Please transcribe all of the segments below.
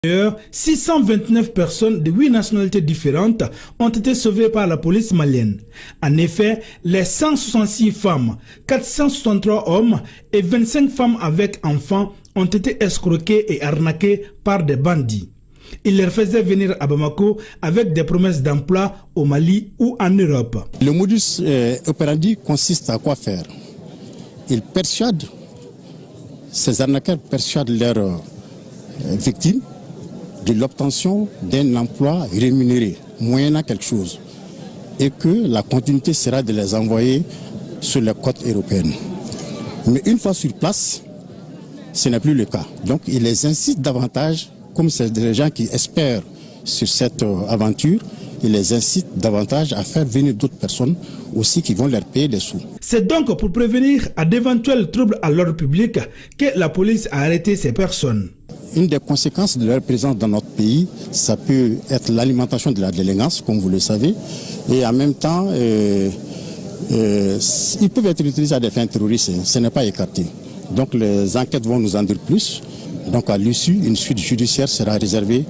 D'ailleurs, 629 personnes de 8 nationalités différentes ont été sauvées par la police malienne. En effet, les 166 femmes, 463 hommes et 25 femmes avec enfants ont été escroqués et arnaqués par des bandits. Ils les faisaient venir à Bamako avec des promesses d'emploi au Mali ou en Europe. Le modus operandi consiste à quoi faire? Ils persuadent, ces arnaqueurs persuadent leurs victimes de l'obtention d'un emploi rémunéré, moyennant quelque chose, et que la continuité sera de les envoyer sur les côtes européennes. Mais une fois sur place, ce n'est plus le cas. Donc il les incite davantage, comme c'est des gens qui espèrent sur cette aventure, il les incite davantage à faire venir d'autres personnes aussi qui vont leur payer des sous. C'est donc pour prévenir à d'éventuels troubles à l'ordre public que la police a arrêté ces personnes. Une des conséquences de leur présence dans notre pays, ça peut être l'alimentation de la délinquance, comme vous le savez, et en même temps, ils peuvent être utilisés à des fins terroristes, ce n'est pas écarté. Donc les enquêtes vont nous en dire plus. Donc à l'issue, une suite judiciaire sera réservée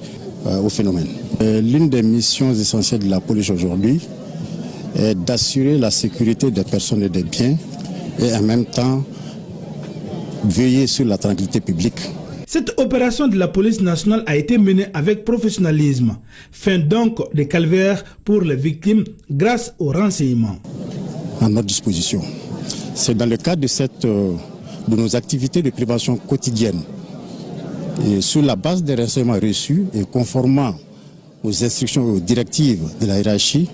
au phénomène. L'une des missions essentielles de la police aujourd'hui est d'assurer la sécurité des personnes et des biens et en même temps veiller sur la tranquillité publique. Cette opération de la police nationale a été menée avec professionnalisme. Fin donc des calvaires pour les victimes grâce aux renseignements. À notre disposition. C'est dans le cadre de nos activités de prévention quotidienne. Et sur la base des renseignements reçus et conformément aux instructions et aux directives de la hiérarchie,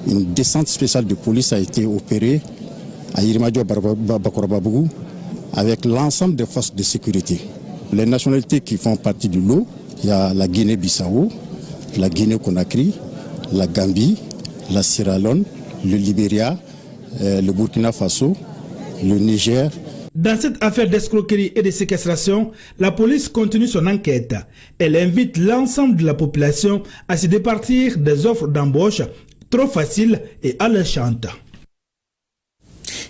une descente spéciale de police a été opérée à Irimadio Bakorobabougou avec l'ensemble des forces de sécurité. Les nationalités qui font partie du lot, il y a la Guinée-Bissau, la Guinée-Conakry, la Gambie, la Sierra Leone, le Libéria, le Burkina Faso, le Niger. Dans cette affaire d'escroquerie et de séquestration, la police continue son enquête. Elle invite l'ensemble de la population à se départir des offres d'embauche trop faciles et alléchantes.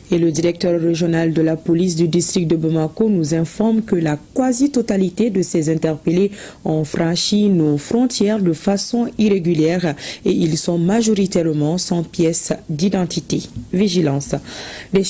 Et le directeur régional de la police du district de Bamako nous informe que la quasi-totalité de ces interpellés ont franchi nos frontières de façon irrégulière et ils sont majoritairement sans pièce d'identité. Vigilance.